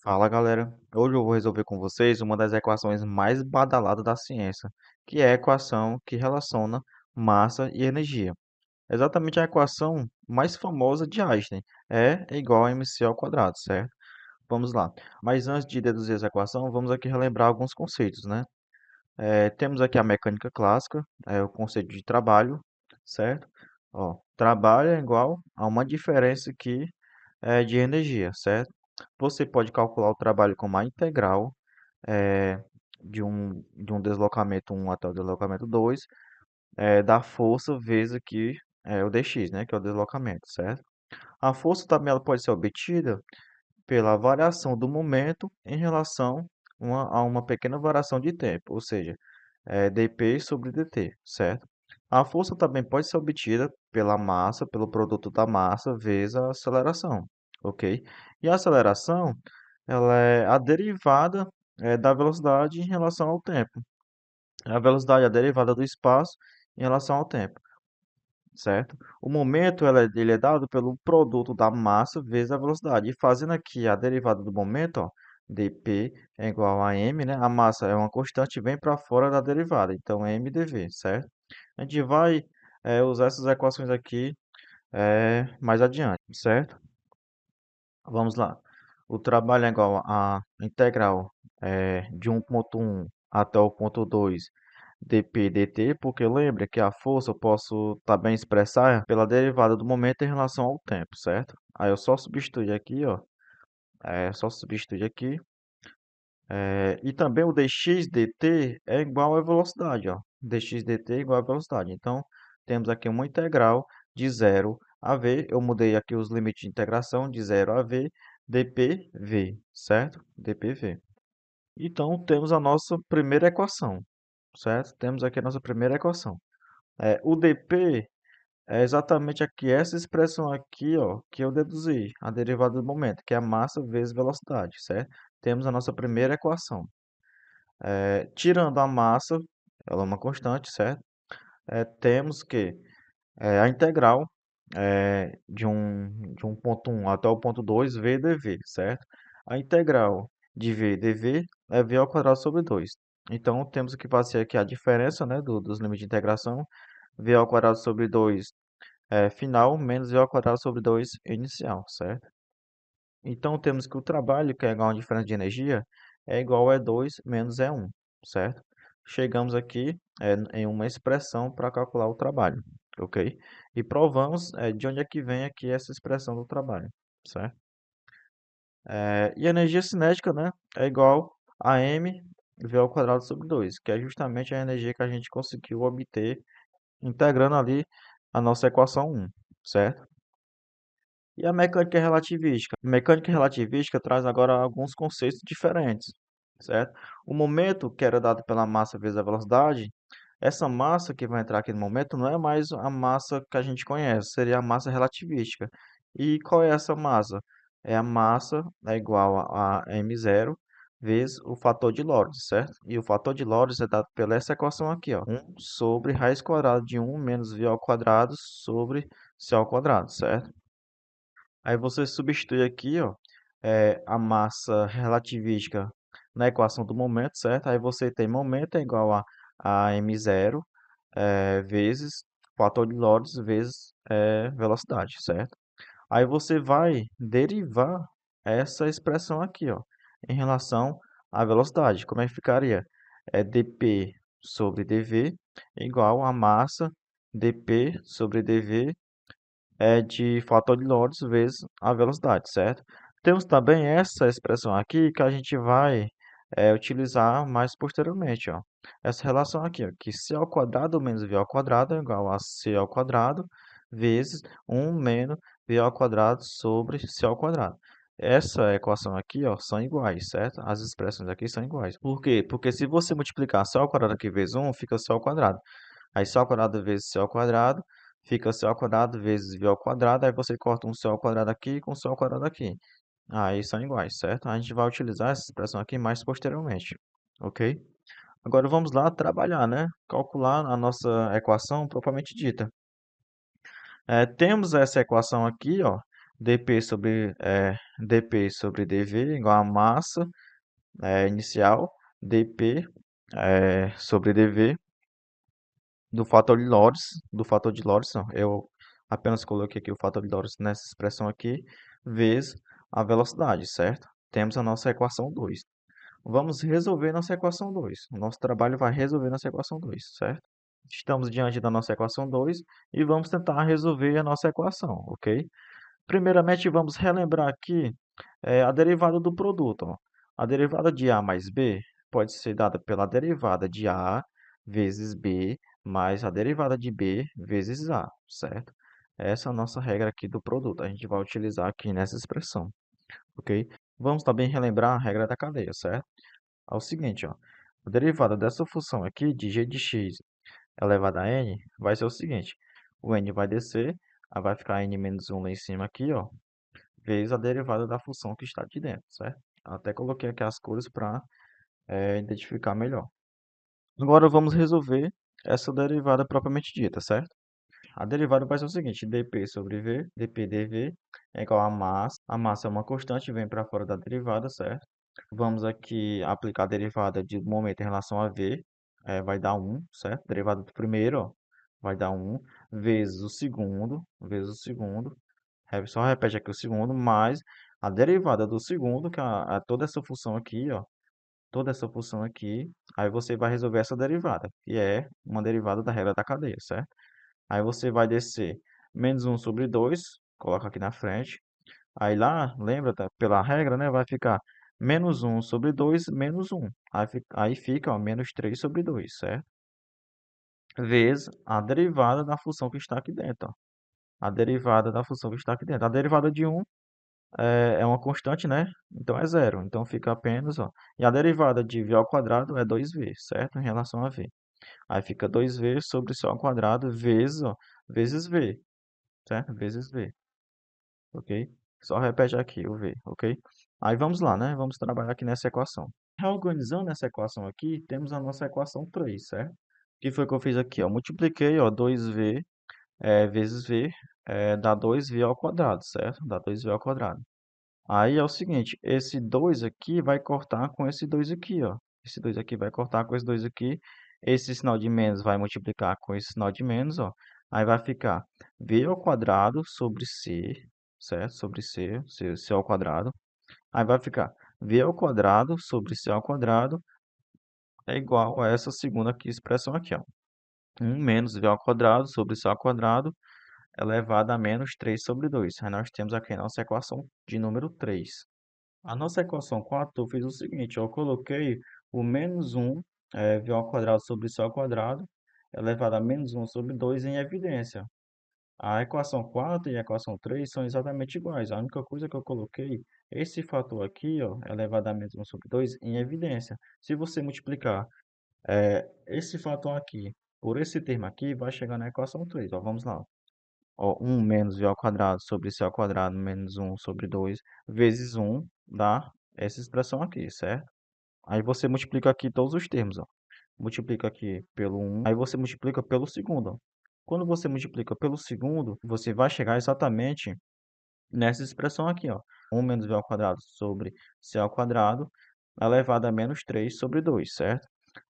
Fala galera, hoje eu vou resolver com vocês uma das equações mais badaladas da ciência, que é a equação que relaciona massa e energia. Exatamente a equação mais famosa de Einstein, E é igual a mc ao quadrado, certo? Vamos lá. Mas antes de deduzir essa equação, vamos aqui relembrar alguns conceitos, né? Temos aqui a mecânica clássica, o conceito de trabalho, certo? Ó, trabalho é igual a uma diferença aqui de energia, certo? Você pode calcular o trabalho como a integral eh, de um deslocamento 1 até o deslocamento 2 da força vezes aqui o dx, né, que é o deslocamento, certo? A força também ela pode ser obtida pela variação do momento em relação a uma pequena variação de tempo, ou seja, dp sobre dt, certo? A força também pode ser obtida pela massa, pelo produto da massa vezes a aceleração, ok? E a aceleração, ela é a derivada da velocidade em relação ao tempo. A velocidade é a derivada do espaço em relação ao tempo, certo? O momento ele é dado pelo produto da massa vezes a velocidade. E fazendo aqui a derivada do momento, ó, dp é igual a m, né? A massa é uma constante, vem para fora da derivada, então m dv, certo? A gente vai usar essas equações aqui mais adiante, certo? Vamos lá. O trabalho é igual a integral de 1,1 até o ponto 2 dp dt, porque lembra que a força eu posso também expressar pela derivada do momento em relação ao tempo, certo? Aí eu só substituir aqui, ó, só substituir aqui, e também o dx dt é igual à velocidade, ó, dx dt é igual à velocidade. Então, temos aqui uma integral de 0 a v, eu mudei aqui os limites de integração de 0 a v, dpv, certo? dpv. Então, temos a nossa primeira equação, certo? Temos aqui a nossa primeira equação. O dp é exatamente aqui essa expressão aqui, ó, que eu deduzi, a derivada do momento, que é a massa vezes velocidade, certo? Temos a nossa primeira equação. Tirando a massa, ela é uma constante, certo? Temos que a integral de um ponto 1 até o ponto 2 v dv, certo? A integral de v dv é v ao quadrado sobre 2. Então, temos que fazer aqui a diferença, né, dos limites de integração. V ao quadrado sobre 2 final menos v ao quadrado sobre 2 inicial, certo? Então, temos que o trabalho, que é igual a diferença de energia, é igual a E2 menos E1, certo? Chegamos aqui em uma expressão para calcular o trabalho, ok? E provamos de onde é que vem aqui essa expressão do trabalho, certo? E a energia cinética, né, é igual a m v ao quadrado sobre 2, que é justamente a energia que a gente conseguiu obter integrando ali a nossa equação 1, certo? E a mecânica relativística? A mecânica relativística traz agora alguns conceitos diferentes, certo? O momento que era dado pela massa vezes a velocidade, essa massa que vai entrar aqui no momento não é mais a massa que a gente conhece, seria a massa relativística. E qual é essa massa? É a massa igual a m0 vezes o fator de Lorentz, certo? E o fator de Lorentz é dado pela essa equação aqui, ó, 1 sobre raiz quadrada de 1 menos v ao quadrado sobre c ao quadrado, certo? Aí você substitui aqui, ó, a massa relativística na equação do momento, certo? Aí você tem momento é igual a m0 vezes fator de Lorentz vezes velocidade, certo? Aí você vai derivar essa expressão aqui, ó, em relação à velocidade. Como é que ficaria? dp sobre dv igual a massa dp sobre dv de fator de Lorentz vezes a velocidade, certo? Temos também essa expressão aqui que a gente vai utilizar mais posteriormente, ó. Essa relação aqui, ó, que c ao quadrado menos v ao quadrado é igual a c ao quadrado vezes 1 menos v ao quadrado sobre c ao quadrado. Essa equação aqui, ó, são iguais, certo? As expressões aqui são iguais. Por quê? Porque se você multiplicar c ao quadrado aqui vezes 1, fica c ao quadrado. Aí c ao quadrado vezes c ao quadrado fica c ao quadrado vezes v ao quadrado, aí você corta um c ao quadrado aqui com c ao quadrado aqui. Aí são iguais, certo? A gente vai utilizar essa expressão aqui mais posteriormente, ok? Agora vamos lá trabalhar, né? Calcular a nossa equação propriamente dita. Temos essa equação aqui, ó, dp sobre dv igual a massa inicial, dp sobre dv do fator de Lorentz não, eu apenas coloquei aqui o fator de Lorentz nessa expressão aqui, vezes a velocidade, certo? Temos a nossa equação 2. Vamos resolver nossa equação 2. O nosso trabalho vai resolver nossa equação 2, certo? Estamos diante da nossa equação 2 e vamos tentar resolver a nossa equação, ok? Primeiramente, vamos relembrar aqui a derivada do produto. Ó. A derivada de A mais B pode ser dada pela derivada de A vezes B mais a derivada de B vezes A, certo? Essa é a nossa regra aqui do produto. A gente vai utilizar aqui nessa expressão, ok? Vamos também relembrar a regra da cadeia, certo? É o seguinte, ó. A derivada dessa função aqui de g de x elevado a n vai ser o seguinte. O n vai descer, aí vai ficar n menos 1 lá em cima aqui, ó, vezes a derivada da função que está aqui dentro, certo? Até coloquei aqui as cores para identificar melhor. Agora vamos resolver essa derivada propriamente dita, certo? A derivada vai ser o seguinte, dp sobre v, dp dv é igual a massa. A massa é uma constante, vem para fora da derivada, certo? Vamos aqui aplicar a derivada de momento em relação a v, vai dar 1, certo? Derivada do primeiro, ó, vai dar 1, vezes o segundo, só repete aqui o segundo, mais a derivada do segundo, que é toda essa função aqui, ó, toda essa função aqui, aí você vai resolver essa derivada, que é uma derivada da regra da cadeia, certo? Aí você vai descer menos 1 sobre 2, coloca aqui na frente. Aí lá, lembra, tá? Pela regra, né? Vai ficar menos 1 sobre 2 menos 1. Aí fica, ó, menos 3 sobre 2, certo? Vezes a derivada da função que está aqui dentro, ó. A derivada da função que está aqui dentro. A derivada de 1 é uma constante, né? Então é zero. Então fica apenas, ó. E a derivada de v ao quadrado é 2v, certo? Em relação a v. Aí fica 2v sobre c ao quadrado vezes, ó, vezes v, certo? Vezes v, ok? Só repete aqui o v, ok? Aí vamos lá, né? Vamos trabalhar aqui nessa equação. Reorganizando essa equação aqui, temos a nossa equação 3, certo? O que foi que eu fiz aqui? Ó? Multipliquei, ó, 2v vezes v dá 2v ao quadrado, certo? Dá 2v ao quadrado. Aí é o seguinte, esse 2 aqui vai cortar com esse 2 aqui, ó. Esse 2 aqui vai cortar com esse 2 aqui. Esse sinal de menos vai multiplicar com esse sinal de menos, ó. Aí vai ficar v ao quadrado sobre c, certo? Sobre c ao quadrado. Aí vai ficar v ao quadrado sobre c ao quadrado é igual a essa segunda aqui, expressão aqui, ó. 1 menos v ao quadrado sobre c ao quadrado elevado a menos 3 sobre 2. Aí nós temos aqui a nossa equação de número 3. A nossa equação 4, eu fiz o seguinte, eu coloquei o menos 1 v ao quadrado sobre c ao quadrado elevado a menos 1 sobre 2 em evidência. A equação 4 e a equação 3 são exatamente iguais. A única coisa que eu coloquei, esse fator aqui, ó, elevado a menos 1 sobre 2 em evidência. Se você multiplicar esse fator aqui por esse termo aqui, vai chegar na equação 3. Ó, vamos lá. Ó, 1 menos v ao quadrado sobre c ao quadrado menos 1 sobre 2 vezes 1 dá essa expressão aqui, certo? Aí você multiplica aqui todos os termos, ó. Multiplica aqui pelo 1, aí você multiplica pelo segundo, ó. Quando você multiplica pelo segundo, você vai chegar exatamente nessa expressão aqui, ó. 1 menos v ao quadrado sobre c ao quadrado elevado a menos 3 sobre 2, certo?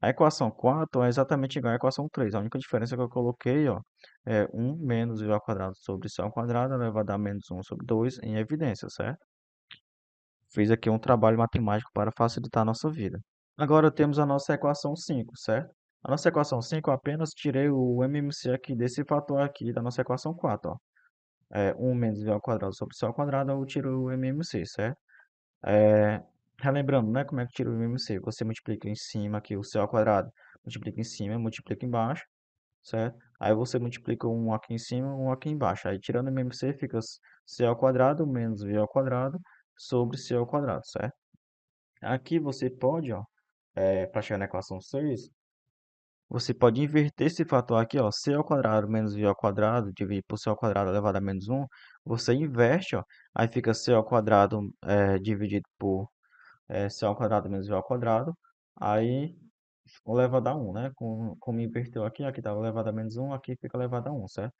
A equação 4 é exatamente igual à equação 3. A única diferença que eu coloquei, ó, é 1 menos v ao quadrado sobre c ao quadrado elevado a menos 1 sobre 2 em evidência, certo? Fiz aqui um trabalho matemático para facilitar a nossa vida. Agora temos a nossa equação 5, certo? A nossa equação 5, eu apenas tirei o MMC aqui desse fator aqui da nossa equação 4, ó. 1 menos v ao quadrado sobre c ao quadrado, eu tiro o MMC, certo? É, relembrando, né, como é que tira o MMC? Você multiplica em cima aqui o c ao quadrado, multiplica em cima, multiplica embaixo, certo? Aí você multiplica um aqui em cima, um aqui embaixo. Aí tirando o MMC fica c ao quadrado menos v ao quadrado sobre c ao quadrado, certo? Aqui você pode, ó, para chegar na equação 6, você pode inverter esse fator aqui, ó, c ao quadrado menos v ao quadrado dividido por c ao quadrado elevado a menos 1. Você inverte, ó, aí fica c ao quadrado dividido por c ao quadrado menos v ao quadrado. Aí elevado a 1, né? Como inverteu aqui, aqui estava elevado a menos 1, aqui fica elevado a 1, certo?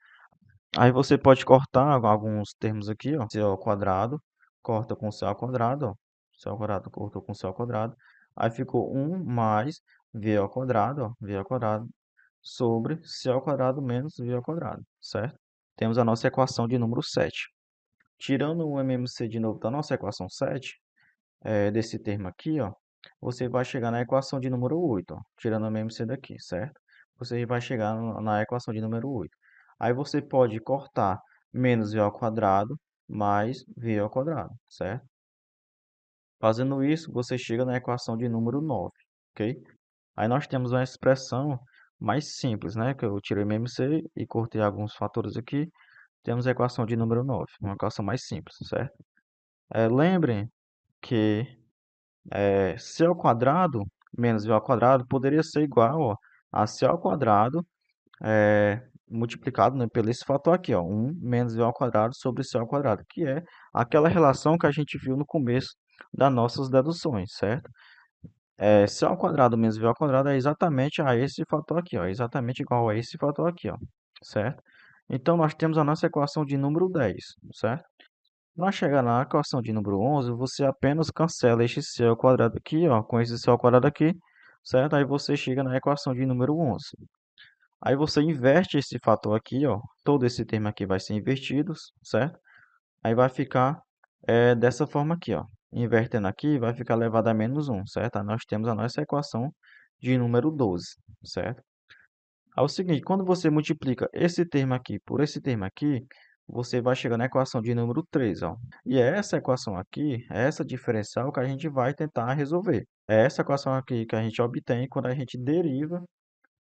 Aí você pode cortar alguns termos aqui, ó. C ao quadrado, corta com C ao quadrado, ó. C ao quadrado cortou com C ao quadrado. Aí ficou 1 mais V ao quadrado, ó. V ao quadrado sobre C ao quadrado menos V ao quadrado, certo? Temos a nossa equação de número 7. Tirando o MMC de novo da nossa equação 7, desse termo aqui, ó, você vai chegar na equação de número 8, ó, tirando o MMC daqui, certo? Você vai chegar na equação de número 8. Aí você pode cortar menos v ao quadrado mais v ao quadrado, certo? Fazendo isso, você chega na equação de número 9, ok? Aí nós temos uma expressão mais simples, né? Que eu tirei o MMC e cortei alguns fatores aqui. Temos a equação de número 9, uma equação mais simples, certo? Lembrem que c ao quadrado menos v ao quadrado poderia ser igual, ó, a c ao quadrado multiplicado, né, pelo esse fator aqui, ó, 1 menos v ao quadrado sobre c ao quadrado, que é aquela relação que a gente viu no começo das nossas deduções, certo? C ao quadrado menos v ao quadrado é exatamente a esse fator aqui, ó, é exatamente igual a esse fator aqui, ó, certo? Então, nós temos a nossa equação de número 10, certo? Para chegar na equação de número 11, você apenas cancela este c ao quadrado aqui, ó, com esse c ao quadrado aqui, certo? Aí você chega na equação de número 11. Aí você inverte esse fator aqui, ó, todo esse termo aqui vai ser invertido, certo? Aí vai ficar dessa forma aqui, ó. Invertendo aqui, vai ficar elevado a menos 1, certo? Aí nós temos a nossa equação de número 12, certo? É o seguinte, quando você multiplica esse termo aqui por esse termo aqui, você vai chegar na equação de número 3, ó. E é essa equação aqui, é essa diferencial que a gente vai tentar resolver. É essa equação aqui que a gente obtém quando a gente deriva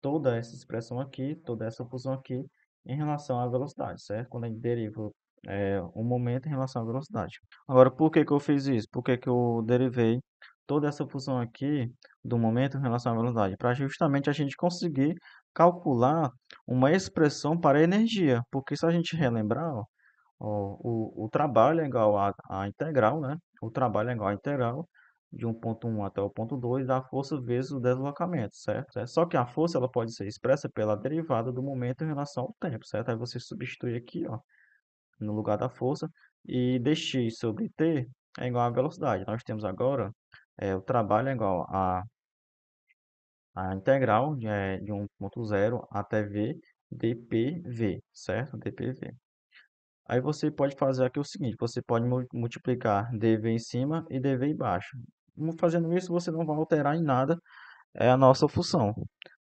toda essa expressão aqui, toda essa função aqui, em relação à velocidade, certo? Quando a gente deriva o momento em relação à velocidade. Agora, por que que eu fiz isso? Por que que eu derivei toda essa função aqui do momento em relação à velocidade? Para justamente a gente conseguir calcular uma expressão para a energia. Porque se a gente relembrar, ó, o trabalho é igual à integral, né? O trabalho é igual à integral de um ponto 1 até o ponto 2 da força vezes o deslocamento, certo? Só que a força ela pode ser expressa pela derivada do momento em relação ao tempo, certo? Aí você substitui aqui, ó, no lugar da força, e dx sobre t é igual à velocidade. Nós temos agora o trabalho é igual a integral de 1,0 até v dpv, certo? dpv. Aí você pode fazer aqui o seguinte, você pode multiplicar dv em cima e dv embaixo. Fazendo isso, você não vai alterar em nada a nossa função,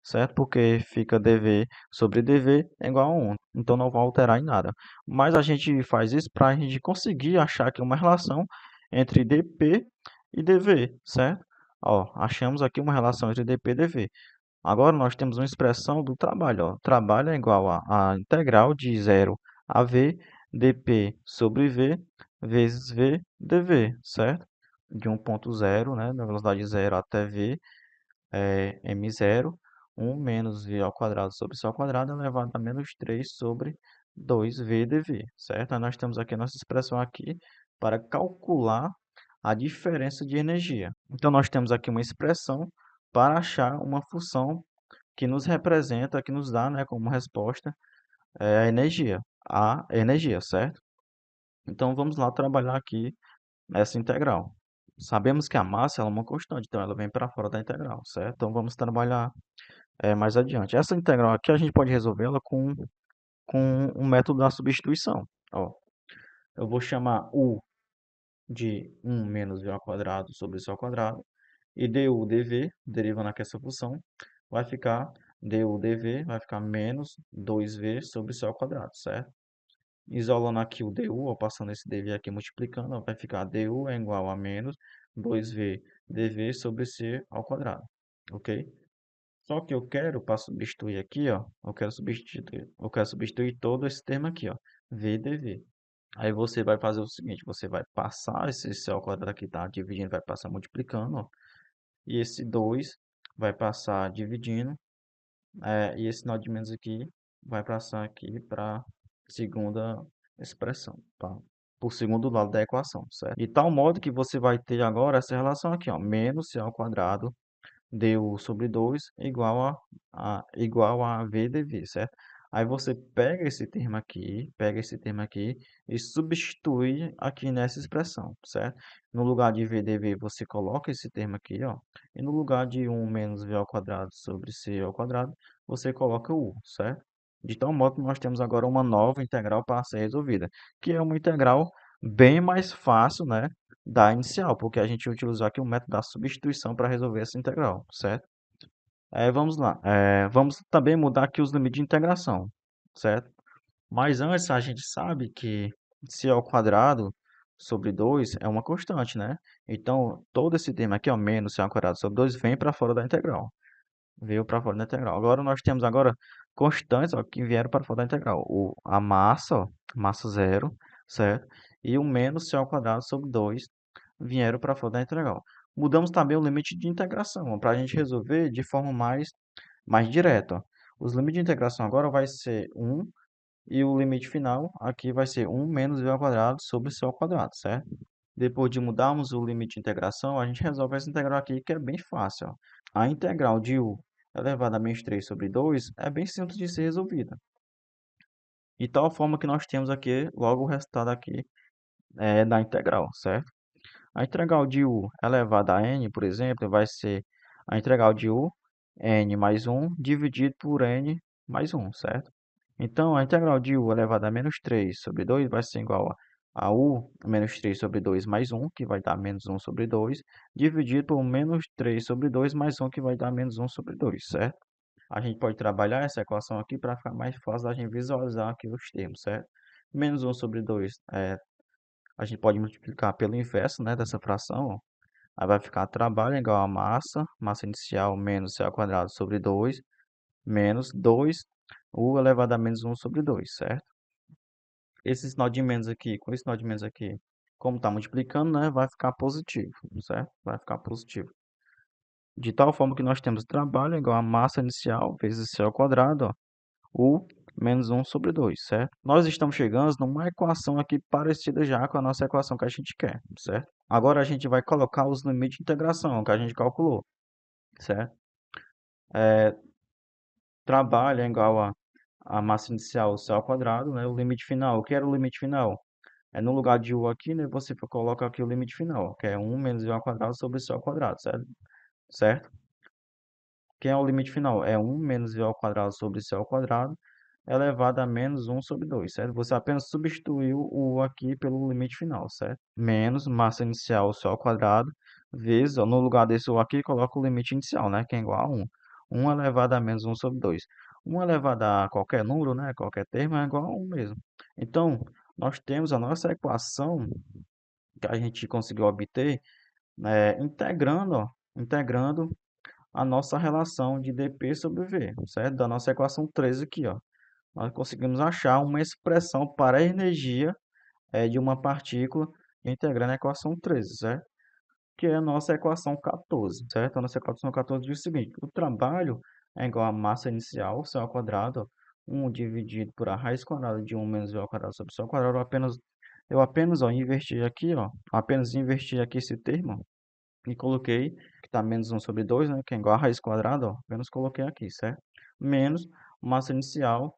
certo? Porque fica dv sobre dv é igual a 1, então não vai alterar em nada. Mas a gente faz isso para a gente conseguir achar aqui uma relação entre dp e dv, certo? Ó, achamos aqui uma relação entre dp e dv. Agora nós temos uma expressão do trabalho. Ó. Trabalho é igual a integral de 0 a v dp sobre v vezes v dv, certo? De 1,0, né, na velocidade 0 até v, m0, 1 menos v ao quadrado sobre c ao quadrado elevado a menos 3 sobre 2v dv, certo? Aí nós temos aqui a nossa expressão aqui para calcular a diferença de energia. Então, nós temos aqui uma expressão para achar uma função que nos representa, que nos dá, né, como resposta a energia, certo? Então, vamos lá trabalhar aqui essa integral. Sabemos que a massa ela é uma constante, então ela vem para fora da integral, certo? Então, vamos trabalhar mais adiante. Essa integral aqui a gente pode resolvê-la com o método da substituição. Ó, eu vou chamar u de 1 menos v ao quadrado sobre c ao quadrado, e du dv, derivando aqui essa função, vai ficar du dv, vai ficar menos 2v sobre c ao quadrado, certo? Isolando aqui o du, ó, passando esse dv aqui multiplicando, ó, vai ficar du é igual a menos 2v dv sobre c ao quadrado, ok? Só que eu quero, para substituir aqui, ó, eu quero substituir todo esse termo aqui, ó, v dv. Aí você vai fazer o seguinte, você vai passar esse c ao quadrado aqui, tá? Dividindo, vai passar multiplicando, ó. E esse 2 vai passar dividindo. E esse nó de menos aqui vai passar aqui para a segunda expressão, tá? Por segundo lado da equação, certo? De tal modo que você vai ter agora essa relação aqui, ó. Menos c ao quadrado du sobre 2 igual a v dv, certo? Aí você pega esse termo aqui e substitui aqui nessa expressão, certo? No lugar de v dv, você coloca esse termo aqui, ó. E no lugar de 1 menos v ao quadrado sobre c ao quadrado, você coloca o u, certo? De tal modo que nós temos agora uma nova integral para ser resolvida, que é uma integral bem mais fácil, né, da inicial, porque a gente utilizou aqui o método da substituição para resolver essa integral, certo? Vamos lá. Vamos também mudar aqui os limites de integração, certo? Mas antes a gente sabe que c ao quadrado sobre 2 é uma constante, né? Então, todo esse termo aqui, ó, menos c ao quadrado sobre 2, vem para fora da integral. Veio para fora da integral. Agora nós temos agora constantes, ó, que vieram para fora da integral. A massa, ó, massa zero, certo? E o menos c ao quadrado sobre 2 vieram para fora da integral. Mudamos também o limite de integração, para a gente resolver de forma mais direta. Ó. Os limites de integração agora vai ser 1 e o limite final aqui vai ser 1 menos v ao quadrado sobre c ao quadrado, certo? Depois de mudarmos o limite de integração, a gente resolve essa integral aqui, que é bem fácil. Ó. A integral de u elevado a menos 3 sobre 2 é bem simples de ser resolvida. De tal forma que nós temos aqui, logo o resultado aqui da integral, certo? A integral de u elevado a n, por exemplo, vai ser a integral de u, n mais 1, dividido por n mais 1, certo? Então, a integral de u elevado a menos 3 sobre 2 vai ser igual a u menos 3 sobre 2 mais 1, que vai dar menos 1 sobre 2, dividido por menos 3 sobre 2 mais 1, que vai dar menos 1 sobre 2, certo? A gente pode trabalhar essa equação aqui para ficar mais fácil da gente visualizar aqui os termos, certo? Menos 1 sobre 2, a gente pode multiplicar pelo inverso, né, dessa fração, ó. Aí vai ficar trabalho igual a massa inicial menos c ao quadrado sobre 2, menos 2 u elevado a menos 1 sobre 2, certo? Esse sinal de menos aqui, com esse sinal de menos aqui, como está multiplicando, né, vai ficar positivo, certo? Vai ficar positivo. De tal forma que nós temos trabalho igual a massa inicial vezes c ao quadrado, ó, u menos 1 sobre 2, certo? Nós estamos chegando numa equação aqui parecida já com a nossa equação que a gente quer, certo? Agora a gente vai colocar os limites de integração que a gente calculou, certo? Trabalho é igual a massa inicial c ao quadrado, né? O limite final, o que era o limite final? No lugar de u aqui, né, você coloca aqui o limite final, que é 1 menos v ao quadrado sobre c ao quadrado, certo? Certo? Que é o limite final? É 1 menos v ao quadrado sobre c ao quadrado elevado a menos 1 sobre 2, certo? Você apenas substituiu o u aqui pelo limite final, certo? Menos massa inicial c ao quadrado vezes, ó, no lugar desse u aqui, coloca o limite inicial, né, que é igual a 1. 1 elevado a menos 1 sobre 2. 1 elevado a qualquer número, né, qualquer termo, é igual a 1 mesmo. Então, nós temos a nossa equação que a gente conseguiu obter, integrando a nossa relação de dp sobre v, certo? Da nossa equação 13 aqui, ó. Nós conseguimos achar uma expressão para a energia de uma partícula integrando a equação 13, certo? Que é a nossa equação 14, certo? A nossa equação 14 diz o seguinte: o trabalho é igual a massa inicial, c ao quadrado, 1 dividido por a raiz quadrada de 1 menos v ao quadrado sobre c ao quadrado. Eu apenas inverti aqui, ó, apenas inverti aqui esse termo e coloquei que está menos 1 sobre 2, né, que é igual a raiz quadrada, ó, apenas coloquei aqui, certo? Menos massa inicial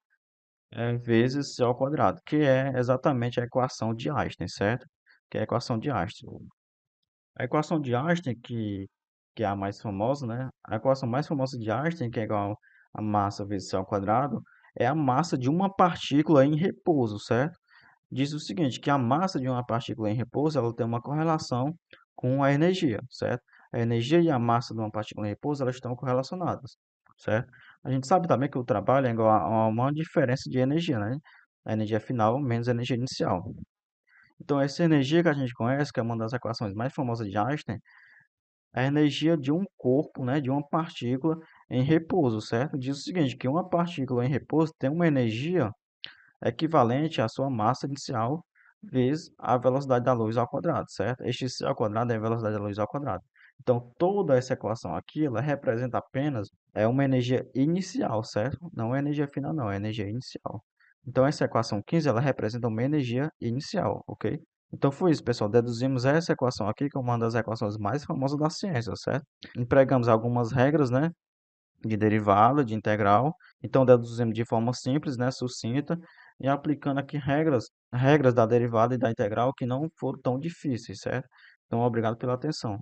vezes c ao quadrado, que é exatamente a equação de Einstein, certo? Que é a equação de Einstein. A equação de Einstein, que é a mais famosa, né? A equação mais famosa de Einstein, que é igual a massa vezes c ao quadrado, é a massa de uma partícula em repouso, certo? Diz o seguinte, que a massa de uma partícula em repouso, ela tem uma correlação com a energia, certo? A energia e a massa de uma partícula em repouso, elas estão correlacionadas, certo? A gente sabe também que o trabalho é igual a uma diferença de energia, né? A energia final menos a energia inicial. Então, essa energia que a gente conhece, que é uma das equações mais famosas de Einstein, é a energia de um corpo, né, de uma partícula em repouso, certo? Diz o seguinte, que uma partícula em repouso tem uma energia equivalente à sua massa inicial vezes a velocidade da luz ao quadrado, certo? Este c ao quadrado é a velocidade da luz ao quadrado. Então, toda essa equação aqui, ela representa apenas uma energia inicial, certo? Não é energia final, não, é energia inicial. Então, essa equação 15, ela representa uma energia inicial, ok? Então, foi isso, pessoal. Deduzimos essa equação aqui como uma das equações mais famosas da ciência, certo? Empregamos algumas regras, né? de derivada, de integral. Então, deduzimos de forma simples, né, sucinta, e aplicando aqui regras da derivada e da integral que não foram tão difíceis, certo? Então, obrigado pela atenção.